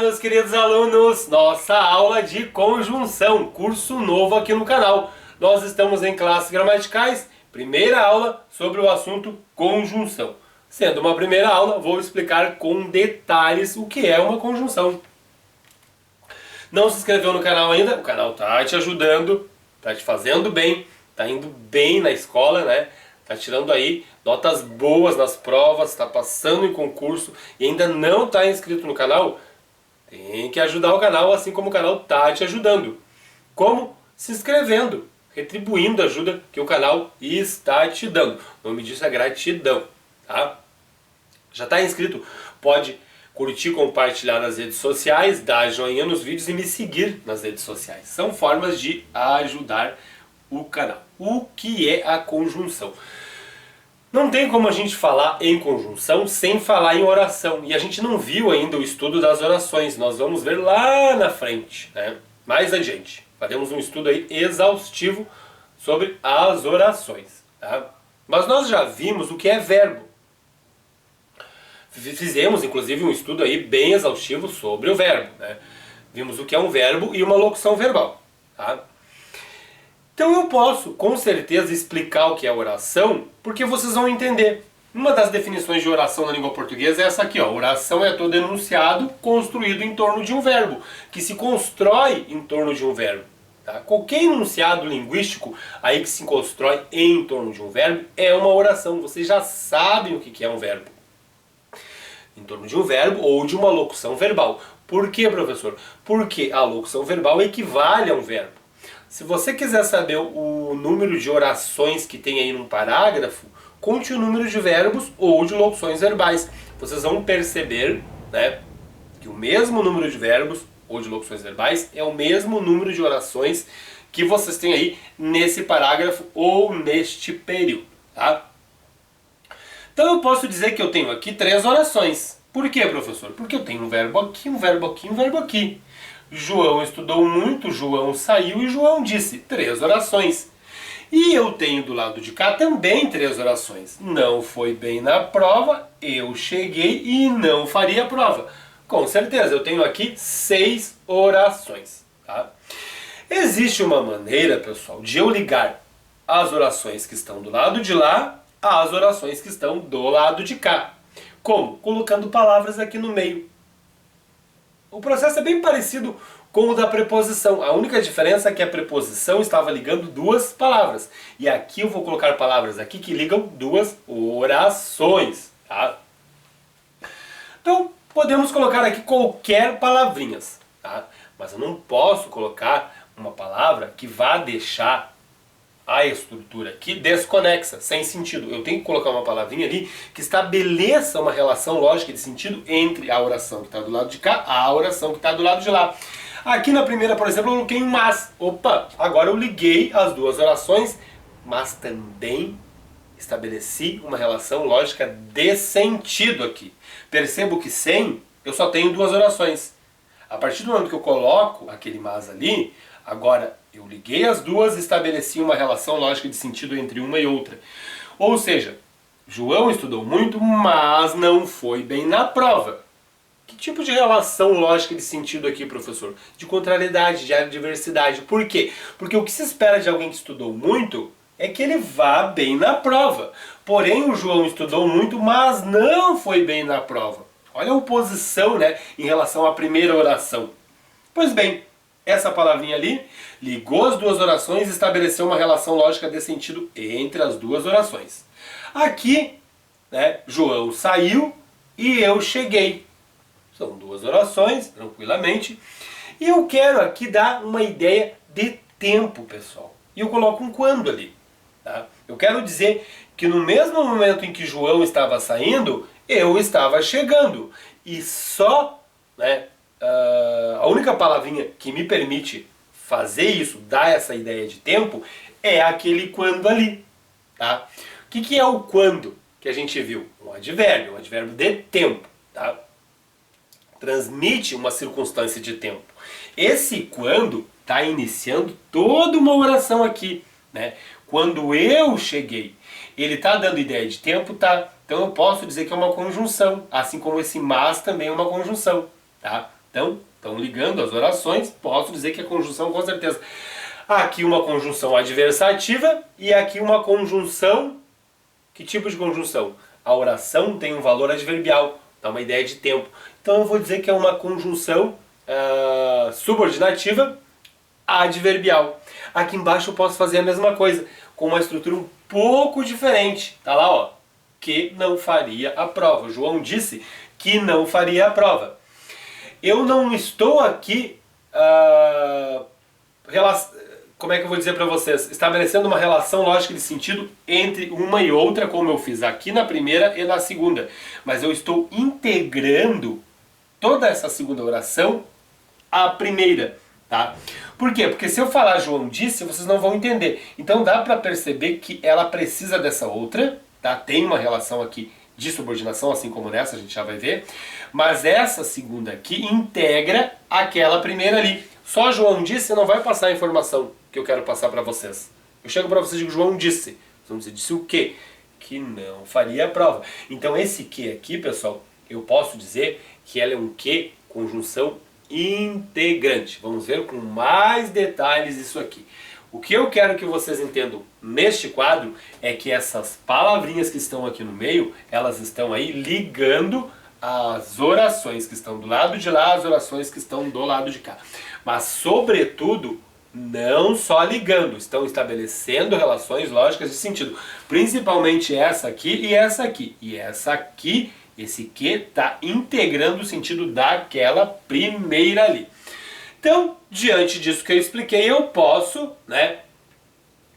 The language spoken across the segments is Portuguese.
meus queridos alunos! Nossa aula de conjunção, curso novo aqui no canal. Nós estamos em classes gramaticais, primeira aula sobre o assunto conjunção. Sendo uma primeira aula, vou explicar com detalhes o que é uma conjunção. Não se inscreveu no canal ainda? O canal tá te ajudando, tá te fazendo bem, tá indo bem na escola, né? Tá tirando aí notas boas nas provas, tá passando em concurso e ainda não tá inscrito no canal? Tem que ajudar o canal assim como o canal tá te ajudando. Como? Se inscrevendo, retribuindo a ajuda que o canal está te dando. O nome disso é gratidão, tá? Já tá inscrito? Pode curtir, compartilhar nas redes sociais, dar joinha nos vídeos e me seguir nas redes sociais. São formas de ajudar o canal. O que é a conjunção? Não tem como a gente falar em conjunção sem falar em oração. E a gente não viu ainda o estudo das orações. Nós vamos ver lá na frente, né? Mais adiante. Faremos um estudo aí exaustivo sobre as orações, tá? Mas nós já vimos o que é verbo. Fizemos inclusive um estudo aí bem exaustivo sobre o verbo, né? Vimos o que é um verbo e uma locução verbal, tá? Então eu posso, com certeza, explicar o que é oração, porque vocês vão entender. Uma das definições de oração na língua portuguesa é essa aqui, ó. Oração é todo enunciado construído em torno de um verbo, que se constrói em torno de um verbo. Tá? Qualquer enunciado linguístico aí que se constrói em torno de um verbo é uma oração. Vocês já sabem o que é um verbo. Em torno de um verbo ou de uma locução verbal. Por quê, professor? Porque a locução verbal equivale a um verbo. Se você quiser saber o número de orações que tem aí num parágrafo, conte o número de verbos ou de locuções verbais. Vocês vão perceber, né, que o mesmo número de verbos ou de locuções verbais é o mesmo número de orações que vocês têm aí nesse parágrafo ou neste período, tá? Então eu posso dizer que eu tenho aqui 3 orações. Por quê, professor? Porque eu tenho um verbo aqui, um verbo aqui, um verbo aqui. João estudou muito, João saiu e João disse. 3 orações. E eu tenho do lado de cá também 3 orações. Não foi bem na prova, eu cheguei e não faria a prova. Com certeza, eu tenho aqui 6 orações. Tá? Existe uma maneira, pessoal, de eu ligar as orações que estão do lado de lá às orações que estão do lado de cá. Como? Colocando palavras aqui no meio. O processo é bem parecido com o da preposição. A única diferença é que a preposição estava ligando 2 palavras. E aqui eu vou colocar palavras aqui que ligam 2 orações. Tá? Então, podemos colocar aqui qualquer palavrinhas. Tá? Mas eu não posso colocar uma palavra que vá deixar a estrutura aqui desconexa, sem sentido. Eu tenho que colocar uma palavrinha ali que estabeleça uma relação lógica de sentido entre a oração que está do lado de cá e a oração que está do lado de lá. Aqui na primeira, por exemplo, eu coloquei um mas. Opa, agora eu liguei as 2 orações, mas também estabeleci uma relação lógica de sentido aqui. Percebo que sem, eu só tenho 2 orações. A partir do momento que eu coloco aquele mas ali, agora eu liguei as 2 e estabeleci uma relação lógica de sentido entre uma e outra. Ou seja, João estudou muito, mas não foi bem na prova. Que tipo de relação lógica de sentido aqui, professor? De contrariedade, de adversidade. Por quê? Porque o que se espera de alguém que estudou muito é que ele vá bem na prova. Porém, o João estudou muito, mas não foi bem na prova. Olha a oposição, né, em relação à primeira oração. Pois bem, essa palavrinha ali ligou as 2 orações e estabeleceu uma relação lógica de sentido entre as 2 orações. Aqui, né, João saiu e eu cheguei. São 2 orações, tranquilamente. E eu quero aqui dar uma ideia de tempo, pessoal. E eu coloco um quando ali. Tá? Eu quero dizer que no mesmo momento em que João estava saindo, eu estava chegando. E só, né, a única palavrinha que me permite fazer isso, dar essa ideia de tempo, é aquele quando ali. Tá? O que é o quando que a gente viu? Um advérbio de tempo. Tá? Transmite uma circunstância de tempo. Esse quando está iniciando toda uma oração aqui. Né? Quando eu cheguei, ele está dando ideia de tempo, tá? Então eu posso dizer que é uma conjunção, assim como esse mas também é uma conjunção. Tá? Então, estão ligando as orações, posso dizer que é conjunção com certeza. Aqui uma conjunção adversativa e aqui uma conjunção... Que tipo de conjunção? A oração tem um valor adverbial, dá uma ideia de tempo. Então eu vou dizer que é uma conjunção subordinativa adverbial. Aqui embaixo eu posso fazer a mesma coisa, com uma estrutura um pouco diferente. Tá lá, ó. Que não faria a prova. O João disse que não faria a prova. Eu não estou aqui... como é que eu vou dizer para vocês? Estabelecendo uma relação lógica de sentido entre uma e outra, como eu fiz aqui na primeira e na segunda. Mas eu estou integrando toda essa segunda oração à primeira. Tá? Por quê? Porque se eu falar João disse, vocês não vão entender. Então dá para perceber que ela precisa dessa outra. Tá? Tem uma relação aqui de subordinação, assim como nessa, a gente já vai ver. Mas essa segunda aqui integra aquela primeira ali. Só João disse não vai passar a informação que eu quero passar para vocês. Eu chego para vocês e digo, João disse. Vamos dizer, disse o quê? Que não faria a prova. Então esse que aqui, pessoal, eu posso dizer que ela é um que conjunção integrante. Vamos ver com mais detalhes isso aqui. O que eu quero que vocês entendam neste quadro é que essas palavrinhas que estão aqui no meio, elas estão aí ligando as orações que estão do lado de lá, as orações que estão do lado de cá. Mas, sobretudo, não só ligando, estão estabelecendo relações lógicas de sentido. Principalmente essa aqui e essa aqui. E essa aqui, esse que, está integrando o sentido daquela primeira ali. Então, diante disso que eu expliquei, eu posso, né,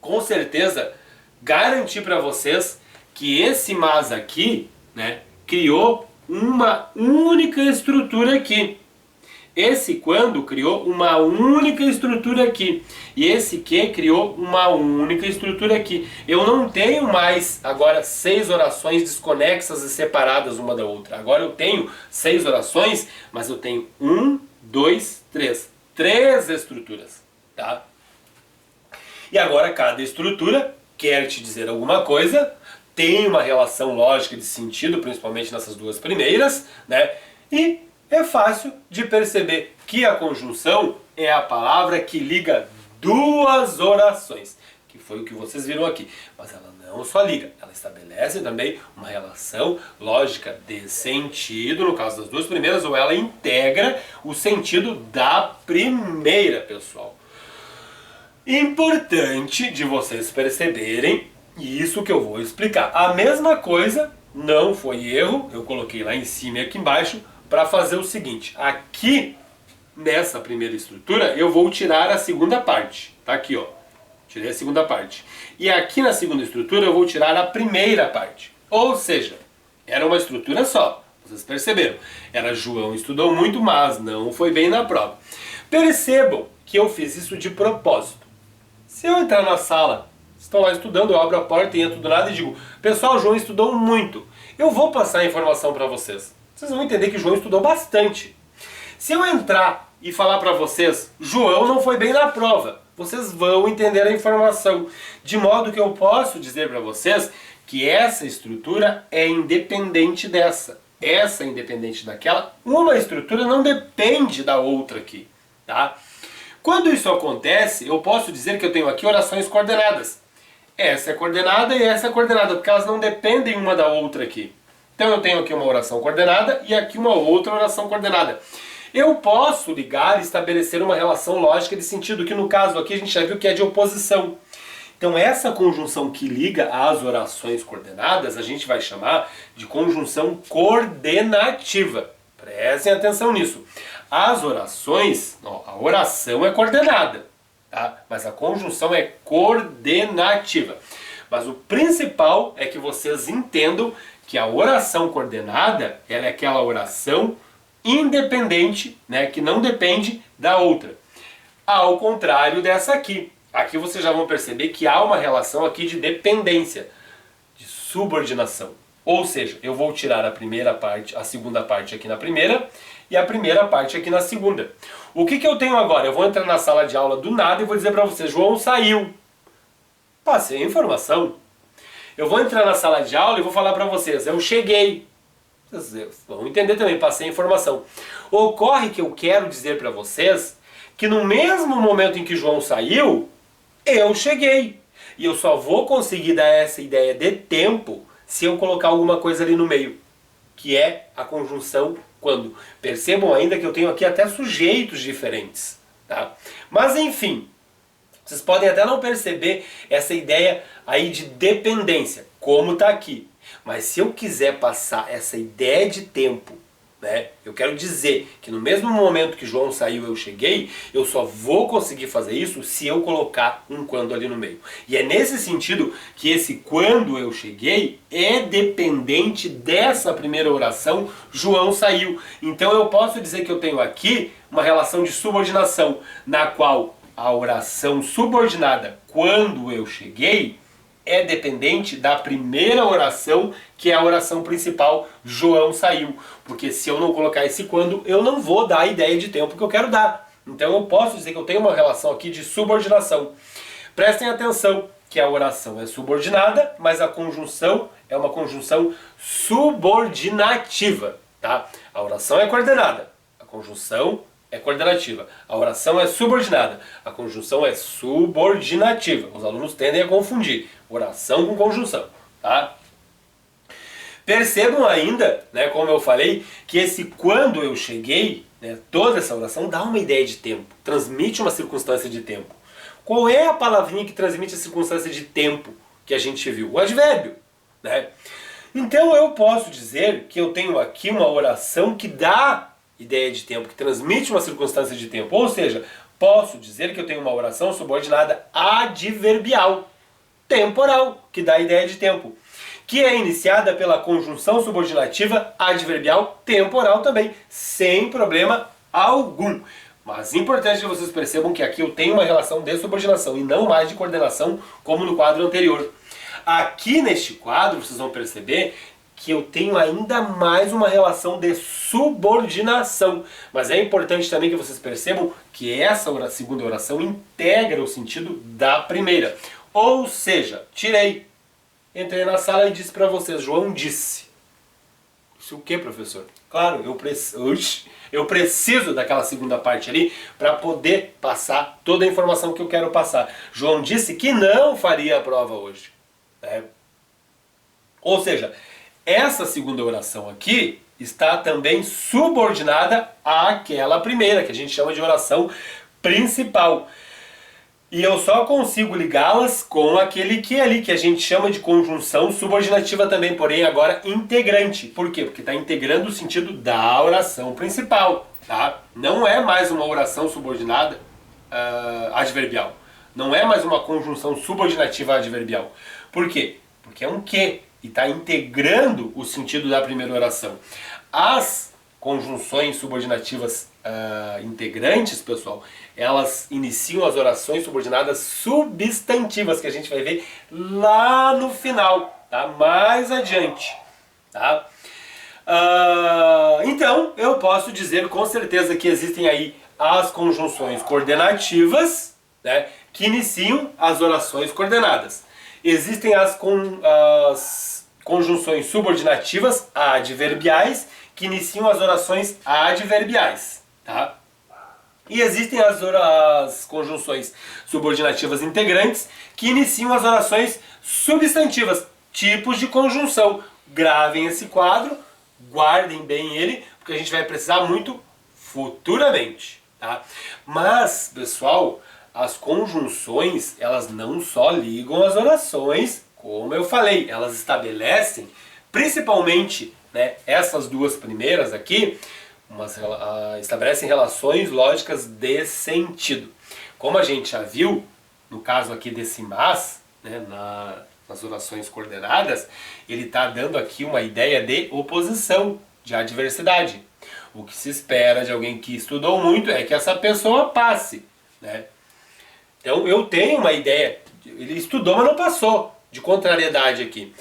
com certeza, garantir para vocês que esse mas aqui, né, criou uma única estrutura aqui. Esse quando criou uma única estrutura aqui. E esse que criou uma única estrutura aqui. Eu não tenho mais agora 6 orações desconexas e separadas uma da outra. Agora eu tenho 6 orações, mas eu tenho 1, 2, 3. 3 estruturas. Tá? E agora cada estrutura quer te dizer alguma coisa, tem uma relação lógica de sentido, principalmente nessas duas primeiras, né? E é fácil de perceber que a conjunção é a palavra que liga duas orações, que foi o que vocês viram aqui. Mas ela não só liga, ela estabelece também uma relação lógica de sentido, no caso das duas primeiras, ou ela integra o sentido da primeira, pessoal. Importante de vocês perceberem isso que eu vou explicar. A mesma coisa, não foi erro, eu coloquei lá em cima e aqui embaixo, para fazer o seguinte. Aqui, nessa primeira estrutura, eu vou tirar a segunda parte. Tá aqui, ó. Tirei a segunda parte. E aqui na segunda estrutura eu vou tirar a primeira parte. Ou seja, era uma estrutura só. Vocês perceberam? Era João estudou muito, mas não foi bem na prova. Percebam que eu fiz isso de propósito. Se eu entrar na sala, estão lá estudando, eu abro a porta e entro do nada e digo, pessoal, João estudou muito. Eu vou passar a informação para vocês. Vocês vão entender que João estudou bastante. Se eu entrar e falar para vocês, João não foi bem na prova, vocês vão entender a informação. De modo que eu posso dizer para vocês que essa estrutura é independente dessa. Essa é independente daquela. Uma estrutura não depende da outra aqui. Tá? Quando isso acontece, eu posso dizer que eu tenho aqui orações coordenadas. Essa é coordenada e essa é coordenada, porque elas não dependem uma da outra aqui. Então eu tenho aqui uma oração coordenada e aqui uma outra oração coordenada. Eu posso ligar e estabelecer uma relação lógica de sentido, que no caso aqui a gente já viu que é de oposição. Então essa conjunção que liga as orações coordenadas, a gente vai chamar de conjunção coordenativa. Prestem atenção nisso. As orações, a oração é coordenada, tá? Mas a conjunção é coordenativa. Mas o principal é que vocês entendam que a oração coordenada, ela é aquela oração independente, né, que não depende da outra. Ao contrário dessa aqui. Aqui vocês já vão perceber que há uma relação aqui de dependência, de subordinação. Ou seja, eu vou tirar a primeira parte, a segunda parte aqui na primeira e a primeira parte aqui na segunda. O que eu tenho agora? Eu vou entrar na sala de aula do nada e vou dizer para vocês, João saiu. Passei a informação. Eu vou entrar na sala de aula e vou falar para vocês, eu cheguei. Vocês vão entender também, passei a informação. Ocorre que eu quero dizer para vocês que no mesmo momento em que João saiu, eu cheguei. E eu só vou conseguir dar essa ideia de tempo se eu colocar alguma coisa ali no meio, que é a conjunção quando. Percebam ainda que eu tenho aqui até sujeitos diferentes. Tá? Mas enfim, vocês podem até não perceber essa ideia aí de dependência, como está aqui. Mas se eu quiser passar essa ideia de tempo, né, eu quero dizer que no mesmo momento que João saiu eu cheguei, eu só vou conseguir fazer isso se eu colocar um quando ali no meio. E é nesse sentido que esse quando eu cheguei é dependente dessa primeira oração, João saiu. Então eu posso dizer que eu tenho aqui uma relação de subordinação, na qual a oração subordinada quando eu cheguei é dependente da primeira oração, que é a oração principal, João saiu. Porque se eu não colocar esse quando, eu não vou dar a ideia de tempo que eu quero dar. Então eu posso dizer que eu tenho uma relação aqui de subordinação. Prestem atenção que a oração é subordinada, mas a conjunção é uma conjunção subordinativa. Tá? A oração é coordenada, a conjunção é coordenativa. A oração é subordinada. A conjunção é subordinativa. Os alunos tendem a confundir oração com conjunção. Tá? Percebam ainda, né, como eu falei, que esse quando eu cheguei, né, toda essa oração dá uma ideia de tempo. Transmite uma circunstância de tempo. Qual é a palavrinha que transmite a circunstância de tempo que a gente viu? O advérbio. Né? Então eu posso dizer que eu tenho aqui uma oração que dá ideia de tempo, que transmite uma circunstância de tempo. Ou seja, posso dizer que eu tenho uma oração subordinada adverbial, temporal, que dá ideia de tempo, que é iniciada pela conjunção subordinativa adverbial temporal também, sem problema algum. Mas é importante que vocês percebam que aqui eu tenho uma relação de subordinação e não mais de coordenação, como no quadro anterior. Aqui neste quadro, vocês vão perceber que eu tenho ainda mais uma relação de subordinação. Mas é importante também que vocês percebam que essa segunda oração integra o sentido da primeira. Ou seja, tirei, entrei na sala e disse para vocês, João disse. Isso o que, professor? Claro, eu preciso daquela segunda parte ali para poder passar toda a informação que eu quero passar. João disse que não faria a prova hoje. Né? Ou seja, essa segunda oração aqui está também subordinada àquela primeira, que a gente chama de oração principal. E eu só consigo ligá-las com aquele que é ali, que a gente chama de conjunção subordinativa também, porém agora integrante. Por quê? Porque está integrando o sentido da oração principal. Tá? Não é mais uma oração subordinada adverbial. Não é mais uma conjunção subordinativa adverbial. Por quê? Porque é um que. E está integrando o sentido da primeira oração. As conjunções subordinativas integrantes, pessoal, elas iniciam as orações subordinadas substantivas, que a gente vai ver lá no final, tá? Mais adiante. Tá? Então, eu posso dizer com certeza que existem aí as conjunções coordenativas, né, que iniciam as orações coordenadas. Existem as conjunções subordinativas adverbiais que iniciam as orações adverbiais. Tá? E existem as conjunções subordinativas integrantes que iniciam as orações substantivas, tipos de conjunção. Gravem esse quadro, guardem bem ele, porque a gente vai precisar muito futuramente. Tá? Mas, pessoal, as conjunções, elas não só ligam as orações, como eu falei, elas estabelecem, principalmente, né, essas duas primeiras aqui, estabelecem relações lógicas de sentido. Como a gente já viu, no caso aqui desse mas, né, nas orações coordenadas, ele está dando aqui uma ideia de oposição, de adversidade. O que se espera de alguém que estudou muito é que essa pessoa passe, né? Então eu tenho uma ideia, ele estudou, mas não passou, de contrariedade aqui.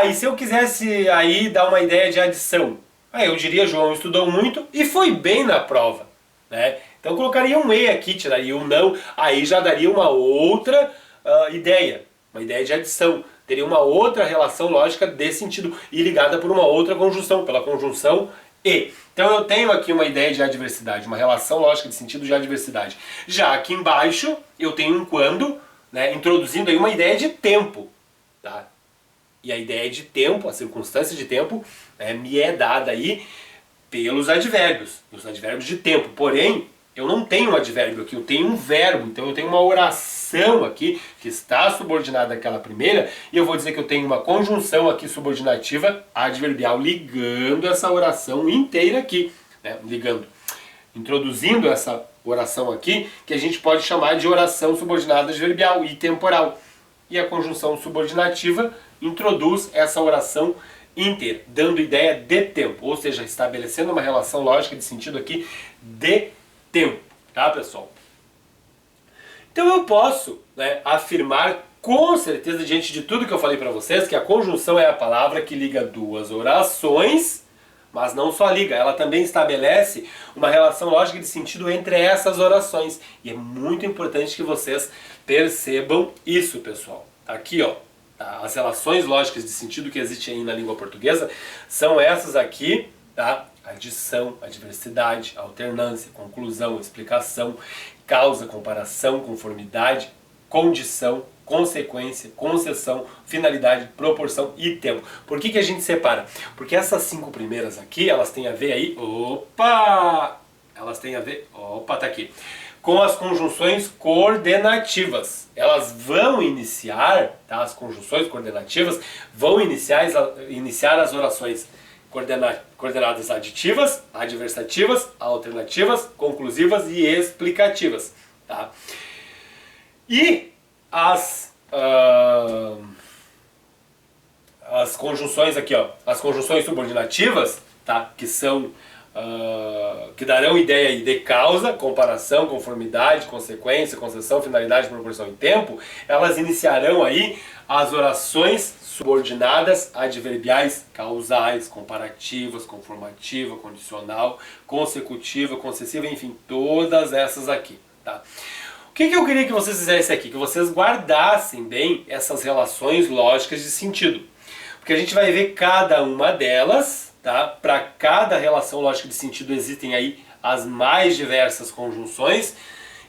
E se eu quisesse aí dar uma ideia de adição? Eu diria, João estudou muito e foi bem na prova. Né? Então eu colocaria um E aqui, tiraria um não, aí já daria uma outra ideia, uma ideia de adição. teria uma outra relação lógica de sentido e ligada por uma outra conjunção, pela conjunção e. Então eu tenho aqui uma ideia de adversidade, uma relação lógica de sentido de adversidade. Já aqui embaixo eu tenho um quando, né, introduzindo aí uma ideia de tempo. Tá? E a ideia de tempo, a circunstância de tempo, né, me é dada aí pelos advérbios, os advérbios de tempo. Porém, eu não tenho um advérbio aqui, eu tenho um verbo. Então eu tenho uma oração aqui que está subordinada àquela primeira e eu vou dizer que eu tenho uma conjunção aqui subordinativa adverbial ligando essa oração inteira aqui, né? Introduzindo essa oração aqui, que a gente pode chamar de oração subordinada adverbial e temporal. E a conjunção subordinativa introduz essa oração inteira, dando ideia de tempo, ou seja, estabelecendo uma relação lógica de sentido aqui de tempo, tá, pessoal? Então eu posso, né, afirmar com certeza, diante de tudo que eu falei para vocês, que a conjunção é a palavra que liga duas orações, mas não só liga, ela também estabelece uma relação lógica de sentido entre essas orações. E é muito importante que vocês percebam isso, pessoal. Aqui, ó, as relações lógicas de sentido que existem aí na língua portuguesa são essas aqui, tá? Adição, adversidade, alternância, conclusão, explicação, causa, comparação, conformidade, condição, consequência, concessão, finalidade, proporção e tempo. Por que a gente separa? Porque essas 5 primeiras aqui, elas têm a ver aí, tá aqui, com as conjunções coordenativas. Elas vão iniciar, tá? As conjunções coordenativas vão iniciar as orações coordenadas aditivas, adversativas, alternativas, conclusivas e explicativas. Tá? E as conjunções aqui, ó, as conjunções subordinativas, tá? Que darão ideia aí de causa, comparação, conformidade, consequência, concessão, finalidade, proporção e tempo, elas iniciarão aí as orações subordinadas adverbiais causais, comparativas, conformativa, condicional, consecutiva, concessiva, enfim, todas essas aqui, tá? O que eu queria que vocês fizessem aqui? Que vocês guardassem bem essas relações lógicas de sentido. Porque a gente vai ver cada uma delas, tá? Para cada relação lógica de sentido existem aí as mais diversas conjunções.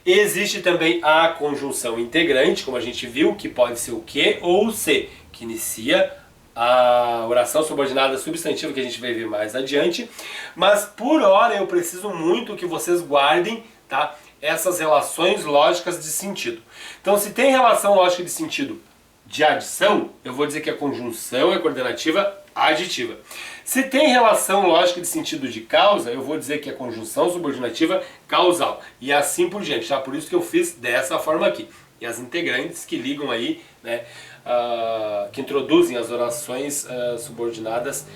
Existe também a conjunção integrante, como a gente viu, que pode ser o que ou o se, que inicia a oração subordinada substantiva, que a gente vai ver mais adiante. Mas por hora eu preciso muito que vocês guardem, tá, essas relações lógicas de sentido. Então, se tem relação lógica de sentido de adição, eu vou dizer que a conjunção é coordenativa aditiva. Se tem relação lógica de sentido de causa, eu vou dizer que é conjunção subordinativa causal. E assim por diante, tá? Por isso que eu fiz dessa forma aqui. E as integrantes que ligam aí, né, que introduzem as orações subordinadas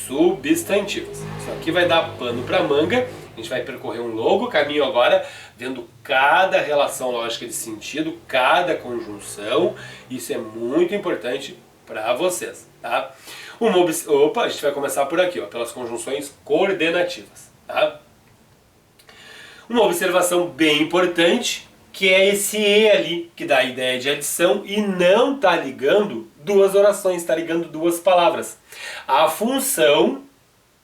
substantivas. Isso aqui vai dar pano para manga. A gente vai percorrer um longo caminho agora, vendo cada relação lógica de sentido, cada conjunção. Isso é muito importante para vocês, tá? A gente vai começar por aqui, ó, pelas conjunções coordenativas, tá? Uma observação bem importante, que é esse e ali, que dá a ideia de adição e não está ligando duas orações, está ligando duas palavras. A função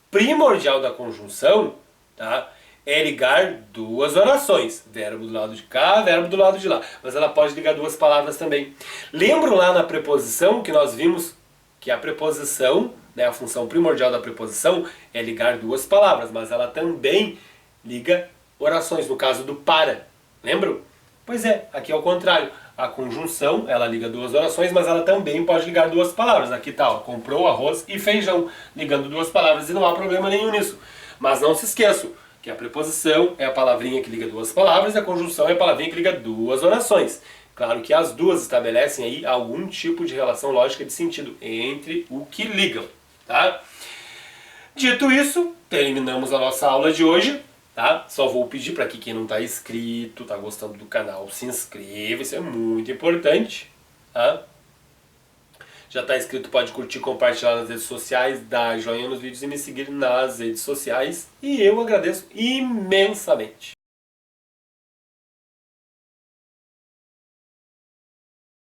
primordial da conjunção, tá, é ligar duas orações. Verbo do lado de cá, verbo do lado de lá. Mas ela pode ligar duas palavras também. Lembram lá na preposição que nós vimos que a preposição, né, a função primordial da preposição é ligar duas palavras, mas ela também liga orações, no caso do para. Lembram? Pois é, aqui é o contrário. A conjunção, ela liga duas orações, mas ela também pode ligar duas palavras. Aqui tá, ó, comprou arroz e feijão, ligando duas palavras, e não há problema nenhum nisso. Mas não se esqueçam que a preposição é a palavrinha que liga duas palavras e a conjunção é a palavrinha que liga duas orações. Claro que as duas estabelecem aí algum tipo de relação lógica de sentido entre o que ligam, tá? Dito isso, terminamos a nossa aula de hoje, tá? Só vou pedir para que quem não está inscrito, está gostando do canal, se inscreva, isso é muito importante, tá? Já está inscrito, pode curtir, compartilhar nas redes sociais, dar joinha nos vídeos e me seguir nas redes sociais. E eu agradeço imensamente.